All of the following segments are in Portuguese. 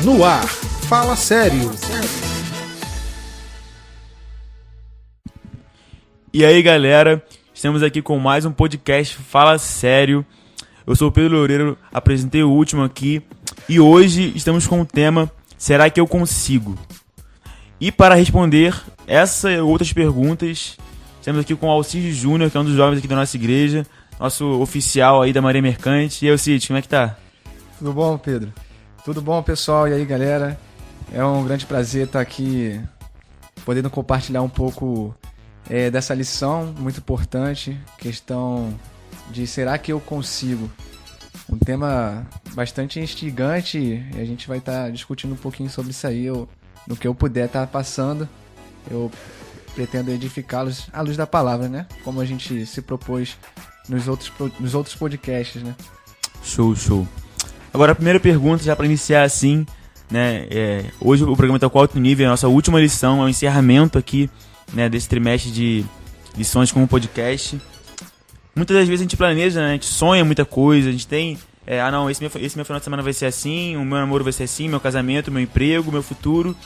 No ar, Fala Sério. E aí, galera, estamos aqui com mais um podcast Fala Sério. Eu sou o Pedro Loureiro, apresentei o último aqui e hoje estamos com o tema Será que eu consigo? E para responder essa e outras perguntas, estamos aqui com o Alcides Júnior, que é um dos jovens aqui da nossa igreja, nosso oficial aí da Maria Mercante. E aí, Alcides, como é que tá? Tudo bom, Pedro? Tudo bom, pessoal? E aí, galera? É um grande prazer estar aqui podendo compartilhar um pouco dessa lição muito importante, questão de será que eu consigo? Um tema bastante instigante e a gente vai estar discutindo um pouquinho sobre isso aí. No que eu puder estar passando, eu pretendo edificá-los à luz da palavra, né? Como a gente se propôs nos outros podcasts, né? Show. Agora, a primeira pergunta, já para iniciar assim, né? Hoje o programa está com alto nível, a nossa última lição, é o encerramento aqui, né, desse trimestre de lições como podcast. Muitas das vezes a gente planeja, né? A gente sonha muita coisa, a gente tem... esse meu final de semana vai ser assim, o meu namoro vai ser assim, meu casamento, meu emprego, meu futuro.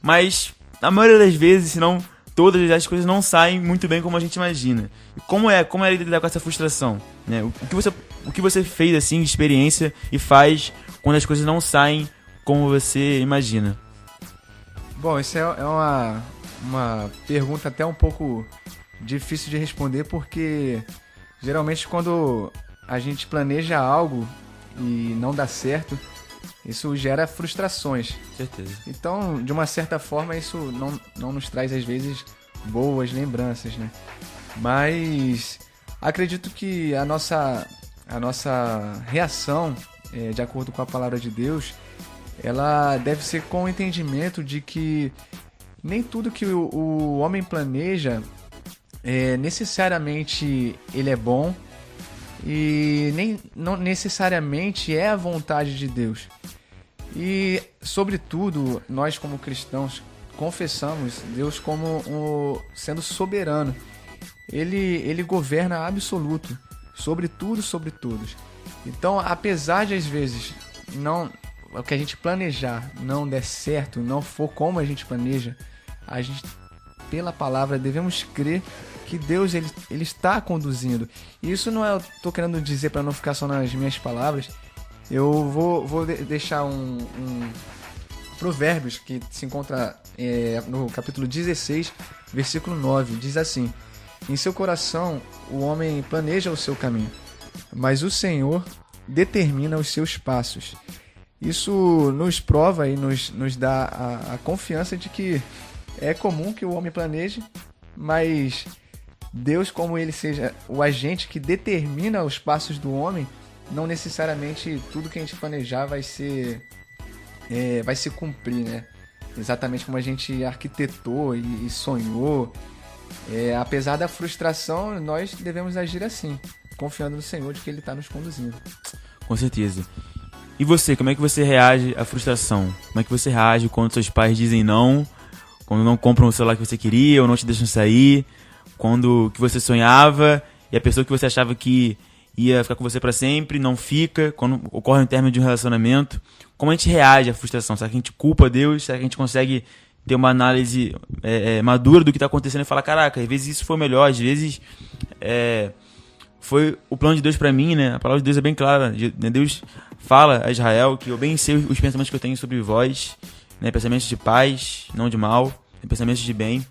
Mas, a maioria das vezes, se não todas as coisas não saem muito bem como a gente imagina. E como é lidar com essa frustração? Né? O que você fez, assim, de experiência e faz quando as coisas não saem como você imagina? Bom, isso é uma pergunta até um pouco difícil de responder, porque geralmente quando a gente planeja algo e não dá certo, isso gera frustrações. Certeza. Então, de uma certa forma, isso não nos traz, às vezes, boas lembranças, né? Mas acredito que a nossa reação, de acordo com a palavra de Deus, ela deve ser com o entendimento de que nem tudo que o homem planeja necessariamente ele é bom e não necessariamente é a vontade de Deus. E, sobretudo, nós como cristãos confessamos Deus como sendo soberano. Ele governa absoluto, sobre tudo, sobre todos. Então, apesar de às vezes o que a gente planejar não der certo, não for como a gente planeja, a gente, pela palavra, devemos crer que Deus ele está conduzindo. E isso não eu estou querendo dizer para não ficar só nas minhas palavras. Eu vou deixar um Provérbios que se encontra no capítulo 16, versículo 9. Diz assim: em seu coração o homem planeja o seu caminho, mas o Senhor determina os seus passos. Isso nos prova e nos dá a confiança de que é comum que o homem planeje, mas Deus, como ele seja o agente que determina os passos do homem, não necessariamente tudo que a gente planejar vai se cumprir, né? Exatamente como a gente arquitetou e sonhou. Apesar da frustração, nós devemos agir assim, confiando no Senhor de que Ele está nos conduzindo. Com certeza. E você, como é que você reage à frustração? Como é que você reage quando seus pais dizem não, quando não compram o celular que você queria ou não te deixam sair, quando que você sonhava e a pessoa que você achava que ia ficar com você para sempre não fica, quando ocorre um término de um relacionamento? Como a gente reage à frustração? Será que a gente culpa Deus? Será que a gente consegue ter uma análise madura do que está acontecendo e falar, caraca, às vezes isso foi o melhor, às vezes foi o plano de Deus para mim, né? A palavra de Deus é bem clara. Deus fala a Israel que eu bem sei os pensamentos que eu tenho sobre vós, né? Pensamentos de paz, não de mal, pensamentos de bem.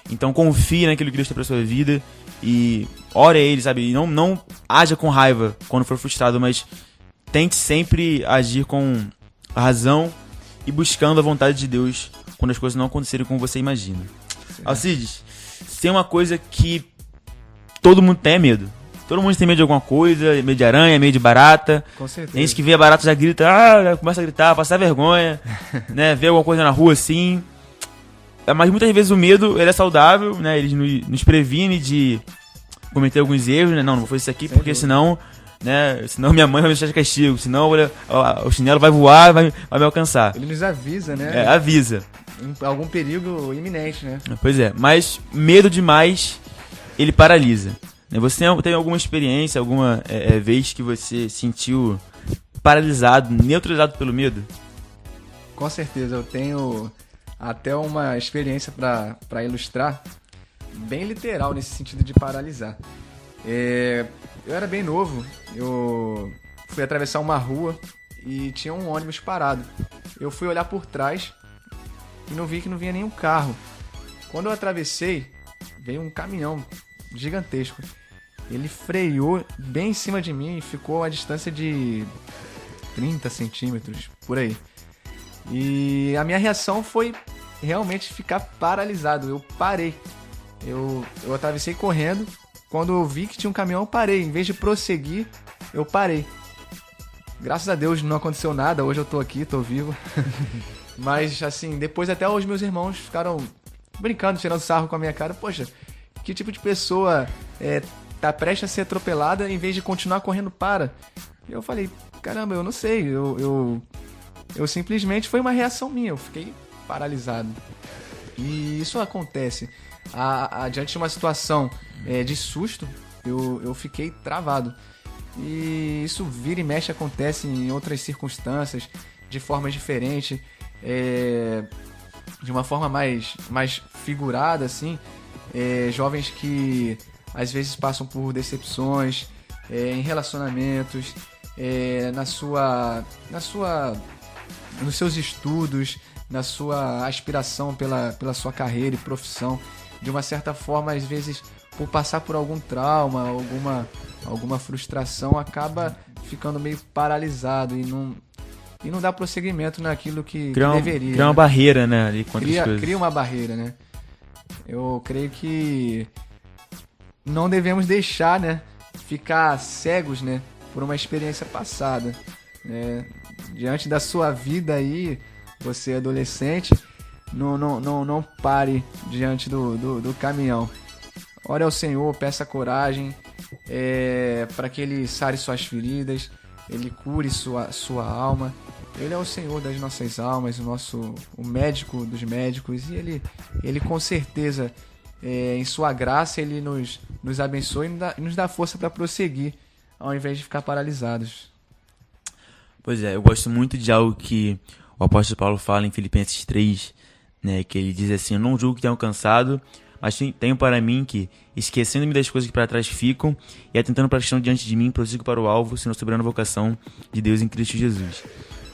Então confie naquilo que Deus tem para sua vida e ore a Ele, sabe? E não haja com raiva quando for frustrado, mas tente sempre agir com razão e buscando a vontade de Deus quando as coisas não acontecerem como você imagina. Alcides, tem uma coisa que todo mundo tem medo. Todo mundo tem medo de alguma coisa, medo de aranha, medo de barata. Com certeza. Tem gente que vê a barata já grita, já começa a gritar, passar vergonha, né? Vê alguma coisa na rua assim. Mas muitas vezes o medo ele é saudável, né? Ele nos previne de cometer alguns erros, né? Não vou fazer isso aqui porque senão, né? Senão minha mãe vai me deixar de castigo, senão o chinelo vai voar, vai me alcançar. Ele nos avisa, né? Avisa. Em algum perigo iminente, né? Pois é, mas medo demais, ele paralisa. Você tem alguma experiência, alguma vez que você sentiu paralisado, neutralizado pelo medo? Com certeza, eu tenho até uma experiência para ilustrar, bem literal nesse sentido de paralisar. Eu era bem novo, eu fui atravessar uma rua e tinha um ônibus parado. Eu fui olhar por trás e não vi que não vinha nenhum carro. Quando eu atravessei, veio um caminhão gigantesco. Ele freou bem em cima de mim e ficou a distância de 30 centímetros, por aí. E a minha reação foi realmente ficar paralisado. Eu parei. Eu atravessei correndo. Quando eu vi que tinha um caminhão, eu parei. Em vez de prosseguir, eu parei. Graças a Deus não aconteceu nada. Hoje eu tô aqui, tô vivo. Mas, assim, depois até os meus irmãos ficaram brincando, tirando sarro com a minha cara. Poxa, que tipo de pessoa tá prestes a ser atropelada, em vez de continuar correndo, para? E eu falei, caramba, eu não sei. Eu simplesmente, foi uma reação minha. Eu fiquei paralisado. E isso acontece. Diante de uma situação de susto, eu fiquei travado. E isso vira e mexe, acontece em outras circunstâncias, de forma diferente, de uma forma mais figurada, assim. Jovens que às vezes passam por decepções em relacionamentos, nos seus estudos, na sua aspiração pela sua carreira e profissão. De uma certa forma, às vezes, por passar por algum trauma, alguma frustração, acaba ficando meio paralisado e não dá prosseguimento naquilo que deveria. Cria uma barreira, né? Ali contra as coisas. Cria uma barreira, né? Eu creio que não devemos deixar, né, ficar cegos, né, por uma experiência passada. Diante da sua vida aí, você adolescente, não pare diante do caminhão. Ore ao Senhor, peça coragem para que Ele sare suas feridas, Ele cure sua alma. Ele é o Senhor das nossas almas, o médico dos médicos, e Ele com certeza, em sua graça, Ele nos abençoa e nos dá força para prosseguir, ao invés de ficar paralisados. Pois é, eu gosto muito de algo que o apóstolo Paulo fala em Filipenses 3, né, que ele diz assim: eu não julgo que tenha alcançado, mas tenho para mim que, esquecendo-me das coisas que para trás ficam e atentando para a questão diante de mim, prossigo para o alvo, sendo a soberana vocação de Deus em Cristo Jesus.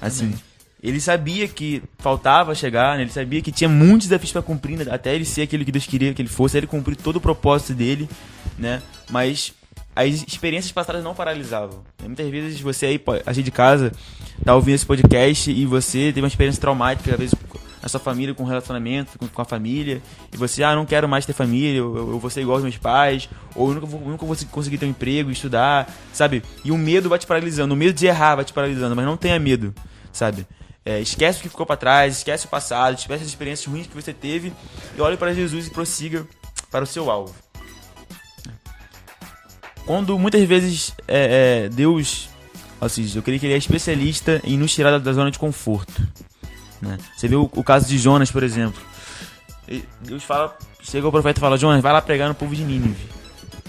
Assim, amém. Ele sabia que faltava chegar, né? Ele sabia que tinha muitos desafios para cumprir, né? Até ele ser aquilo que Deus queria que ele fosse, ele cumprir todo o propósito dele, né? Mas as experiências passadas não paralisavam. Muitas vezes você aí, assim de casa, tá ouvindo esse podcast e você teve uma experiência traumática, às vezes na sua família, com relacionamento, com a família, e você, não quero mais ter família, eu vou ser igual aos meus pais, ou eu nunca vou conseguir ter um emprego, estudar, sabe? E o medo vai te paralisando, o medo de errar vai te paralisando, mas não tenha medo, sabe? Esquece o que ficou para trás, esquece o passado, esquece as experiências ruins que você teve e olhe para Jesus e prossiga para o seu alvo. Quando muitas vezes Deus, assim, eu creio que Ele é especialista em nos tirar da zona de conforto, né? Você vê o caso de Jonas, por exemplo. Deus chega ao profeta e fala: Jonas, vai lá pregar no povo de Nínive.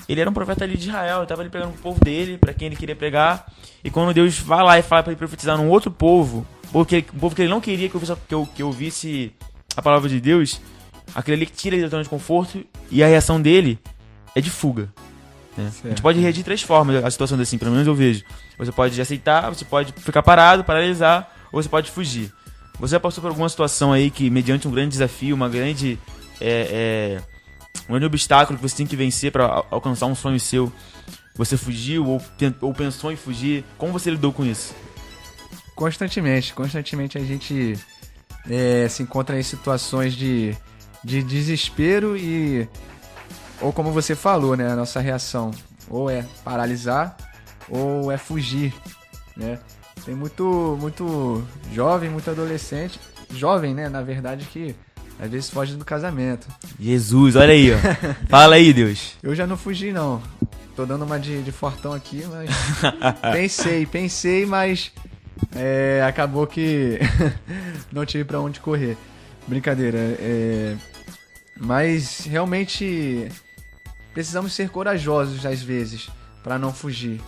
Ele era um profeta ali de Israel, ele estava ali pregando pro povo dele, para quem ele queria pregar. E quando Deus vai lá e fala para ele profetizar num outro povo, um povo que ele não queria que eu ouvisse a palavra de Deus, aquele ali que tira ele da zona de conforto, e a reação dele é de fuga, né? A gente pode reagir de três formas a situação assim, pelo menos eu vejo. Você pode aceitar, você pode ficar parado, paralisar, ou você pode fugir. Você já passou por alguma situação aí que, mediante um grande desafio, um grande obstáculo que você tem que vencer para alcançar um sonho seu, você fugiu ou pensou em fugir? Como você lidou com isso? Constantemente a gente se encontra em situações de desespero ou como você falou, né, a nossa reação ou é paralisar ou é fugir, né? Tem muito jovem, muito adolescente, jovem, né, na verdade, que às vezes foge do casamento. Jesus, olha aí, ó. Fala aí, Deus. Eu já não fugi, não. Tô dando uma de fortão aqui, mas pensei, mas acabou que não tive pra onde correr. Brincadeira. Mas realmente precisamos ser corajosos às vezes para não fugir.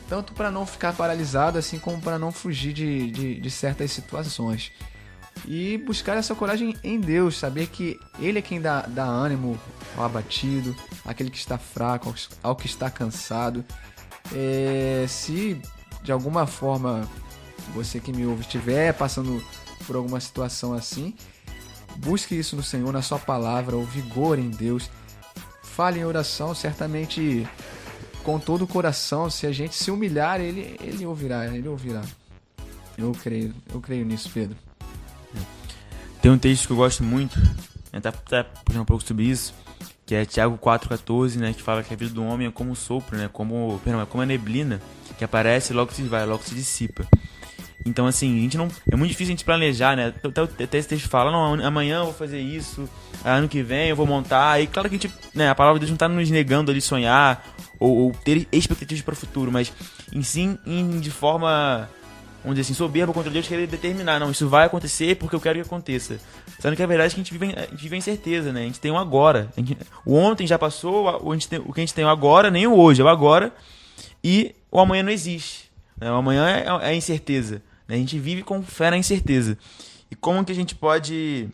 Tanto para não ficar paralisado, assim como para não fugir de certas situações. e buscar essa coragem em Deus, saber que Ele é quem dá ânimo ao abatido, àquele que está fraco, ao que está cansado. Se de alguma forma você que me ouve estiver passando por alguma situação assim, busque isso no Senhor, na sua palavra, o vigor em Deus. Fale em oração, certamente com todo o coração. Se a gente se humilhar, ele ouvirá. Eu creio nisso, Pedro. Tem um texto que eu gosto muito, tá puxando um pouco sobre isso, que é Tiago 4,14, né, que fala que a vida do homem é como um sopro, né, como a neblina, que aparece e logo se vai, logo se dissipa. Então, assim, a gente não, é muito difícil a gente planejar, né? Até esse texto fala, não, amanhã eu vou fazer isso, ano que vem eu vou montar. E claro que a gente, né, a palavra de Deus não tá nos negando ali sonhar ou ter expectativas para o futuro, mas de forma, vamos dizer assim, soberba contra Deus, querer determinar, não, isso vai acontecer porque eu quero que aconteça. Sendo que a verdade é que a gente vive em incerteza, né? A gente tem um agora. O ontem já passou, o que a gente tem o agora, nem o hoje, é o agora, e o amanhã não existe. Né? O amanhã é incerteza. A gente vive com fé na incerteza. E como que a gente pode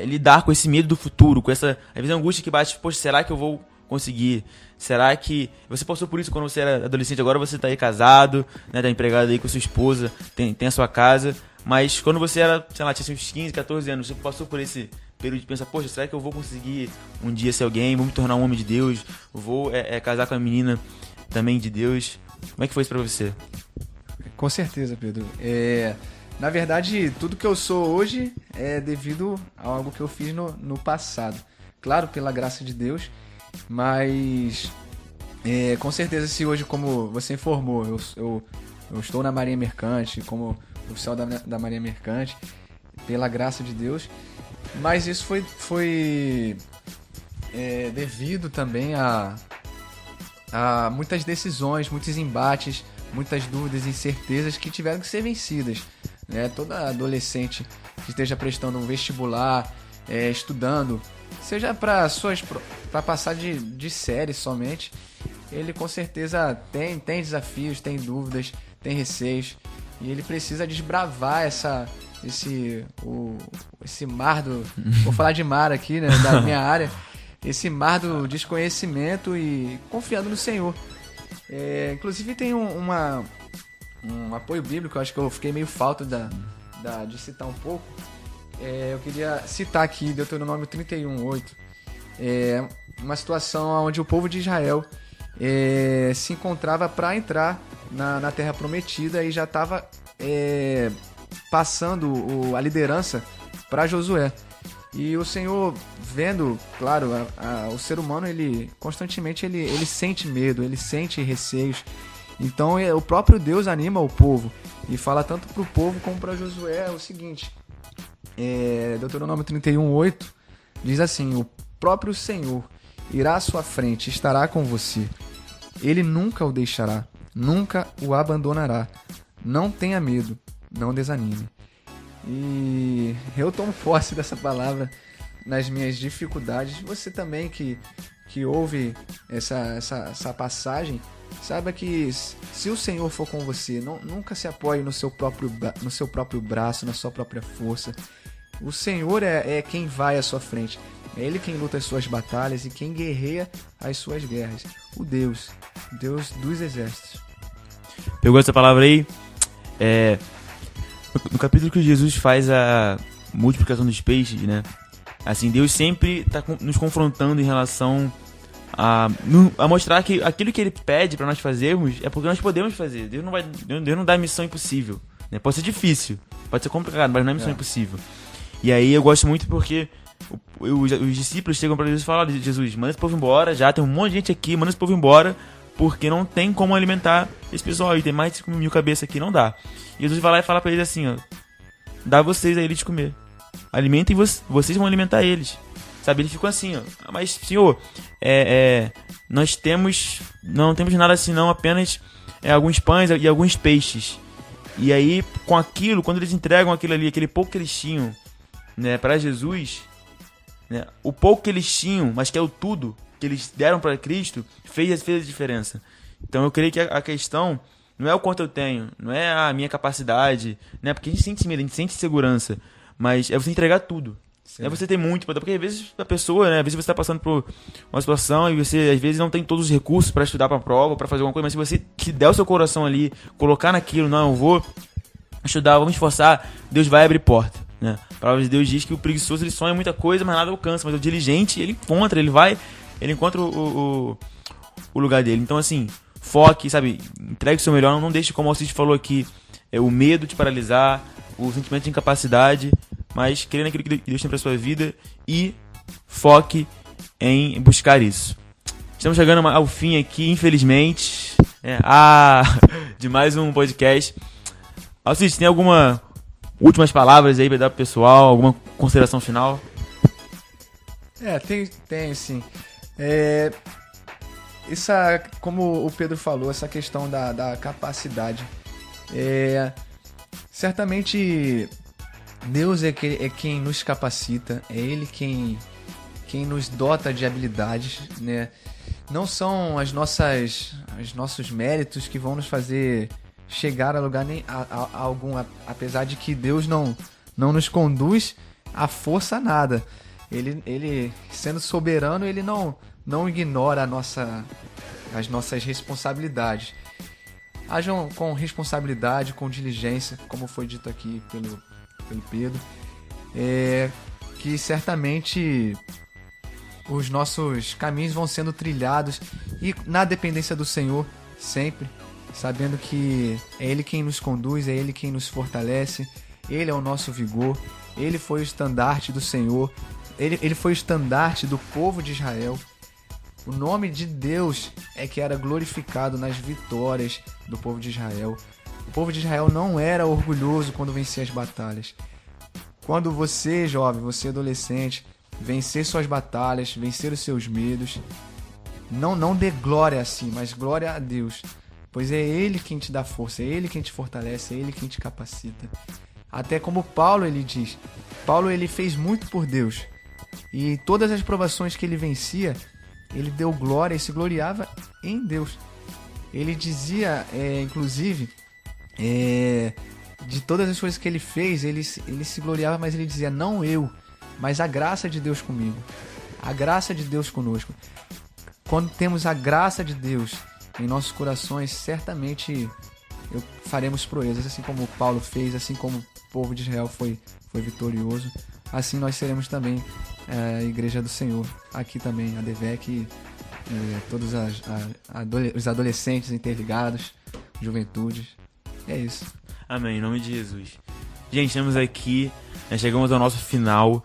lidar com esse medo do futuro, com essa, às vezes, angústia que bate, poxa, será que eu vou conseguir? Será que... Você passou por isso quando você era adolescente, agora você tá aí casado, né, tá empregado aí com sua esposa, tem a sua casa, mas quando você era, sei lá, tinha seus 15, 14 anos, você passou por esse período de pensar, poxa, será que eu vou conseguir um dia ser alguém, vou me tornar um homem de Deus, vou casar com a menina também de Deus? Como é que foi isso pra você? Com certeza, Pedro. Na verdade, tudo que eu sou hoje é devido a algo que eu fiz no passado. Claro, pela graça de Deus, mas com certeza, se hoje, como você informou, eu estou na Marinha Mercante, como oficial da Marinha Mercante, pela graça de Deus, mas isso foi devido também a muitas decisões, muitos embates, muitas dúvidas e incertezas que tiveram que ser vencidas, né? Toda adolescente que esteja prestando um vestibular, estudando, seja para passar de série somente, ele com certeza tem desafios, tem dúvidas, tem receios, e ele precisa desbravar esse mar do... Vou falar de mar aqui, né, da minha área, esse mar do desconhecimento e confiando no Senhor. Inclusive tem um apoio bíblico, acho que eu fiquei meio falta de citar um pouco. Eu queria citar aqui Deuteronômio 31:8. Uma situação onde o povo de Israel se encontrava para entrar na Terra Prometida e já estava passando a liderança para Josué. E o Senhor, vendo, claro, o ser humano, ele constantemente ele sente medo, ele sente receios. Então o próprio Deus anima o povo e fala tanto para o povo como para Josué o seguinte: Deuteronômio 31:8 diz assim: o próprio Senhor irá à sua frente, estará com você. Ele nunca o deixará, nunca o abandonará. Não tenha medo, não desanime. E eu tomo posse dessa palavra nas minhas dificuldades. Você também que ouve essa passagem, saiba que se o Senhor for com você, nunca se apoie no seu próprio braço, na sua própria força. O Senhor é quem vai à sua frente. É Ele quem luta as suas batalhas e quem guerreia as suas guerras. O Deus dos exércitos. Pegou essa palavra aí? No capítulo que Jesus faz a multiplicação dos peixes, né? Assim, Deus sempre está nos confrontando em relação a mostrar que aquilo que Ele pede para nós fazermos é porque nós podemos fazer. Deus não dá missão impossível, né? Pode ser difícil, pode ser complicado, mas não é missão impossível. E aí eu gosto muito porque os discípulos chegam para Jesus e falam: Jesus, manda esse povo embora, já tem um monte de gente aqui, manda esse povo embora, porque não tem como alimentar esse pessoal aí, tem mais de 5 mil cabeças aqui, não dá. E Jesus vai lá e fala para eles assim, ó: dá vocês a eles de comer, alimentem vocês vão alimentar eles, sabe? Ele ficou assim, ó: mas Senhor, não temos nada assim não, apenas alguns pães e alguns peixes. E aí, com aquilo, quando eles entregam aquilo ali, aquele pouco que eles tinham, né, para Jesus, né, o pouco que eles tinham, mas que é o tudo que eles deram para Cristo, fez a diferença. Então eu creio que a questão não é o quanto eu tenho, não é a minha capacidade, né? Porque a gente sente medo, a gente sente segurança, mas é você entregar tudo. Não é você ter muito, porque às vezes a pessoa, né? Às vezes você está passando por uma situação e você às vezes não tem todos os recursos para estudar para a prova, para fazer alguma coisa, mas se você te der o seu coração ali, colocar naquilo, não, eu vou estudar, vou me esforçar, Deus vai abrir porta, né? A palavra de Deus diz que o preguiçoso ele sonha muita coisa, mas nada alcança, mas o diligente ele encontra o lugar dele. Então assim, foque, sabe, entregue o seu melhor, não deixe, como o Alcides falou aqui, o medo te paralisar, o sentimento de incapacidade, mas creia naquilo que Deus tem para sua vida e foque em buscar isso. Estamos chegando ao fim aqui, infelizmente, de mais um podcast. Alcides, tem alguma últimas palavras aí para dar pro pessoal, alguma consideração final? Tem sim. Como o Pedro falou, essa questão da capacidade. Certamente Deus é quem nos capacita, é Ele quem nos dota de habilidades, né? Não são os nossos méritos que vão nos fazer chegar a lugar algum, apesar de que Deus não nos conduz à força a nada. Ele sendo soberano, Ele não ignora as nossas responsabilidades. Hajam com responsabilidade, com diligência, como foi dito aqui pelo Pedro, que certamente os nossos caminhos vão sendo trilhados e na dependência do Senhor sempre, sabendo que é Ele quem nos conduz, é Ele quem nos fortalece, Ele é o nosso vigor, Ele foi o estandarte do Senhor, Ele foi o estandarte do povo de Israel. O nome de Deus é que era glorificado nas vitórias do povo de Israel. O povo de Israel não era orgulhoso quando vencia as batalhas. Quando você, jovem, você adolescente, vencer suas batalhas, vencer os seus medos, não dê glória a si, mas glória a Deus. Pois é Ele quem te dá força, é Ele quem te fortalece, é Ele quem te capacita. Até como Paulo ele diz, Paulo ele fez muito por Deus. E todas as provações que ele vencia, ele deu glória e se gloriava em Deus. Ele dizia, inclusive, de todas as coisas que ele fez, ele se gloriava, mas ele dizia, não eu, mas a graça de Deus comigo, a graça de Deus conosco. Quando temos a graça de Deus em nossos corações, certamente faremos proezas, assim como Paulo fez, assim como o povo de Israel foi vitorioso, assim nós seremos também a Igreja do Senhor, aqui também, a DEVEC, todos os adolescentes interligados, juventudes, é isso. Amém, em nome de Jesus. Gente, estamos aqui, chegamos ao nosso final.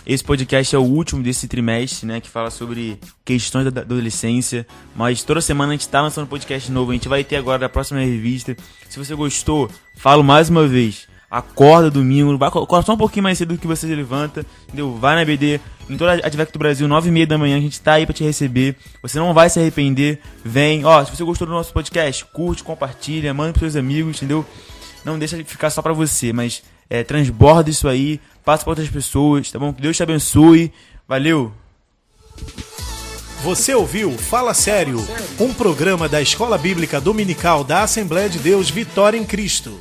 Esse podcast é o último desse trimestre, né, que fala sobre questões da adolescência, mas toda semana a gente está lançando um podcast novo, a gente vai ter agora a próxima revista. Se você gostou, falo mais uma vez, acorda domingo, acorda só um pouquinho mais cedo do que você se levanta, entendeu? Vai na BD, em toda a DEVEC do Brasil, 9h30 da manhã, a gente tá aí pra te receber, você não vai se arrepender, vem, se você gostou do nosso podcast, curte, compartilha, manda pros seus amigos, entendeu? Não deixa de ficar só pra você, mas transborda isso aí, passa pra outras pessoas, tá bom? Que Deus te abençoe, valeu! Você ouviu Fala Sério, um programa da Escola Bíblica Dominical da Assembleia de Deus Vitória em Cristo.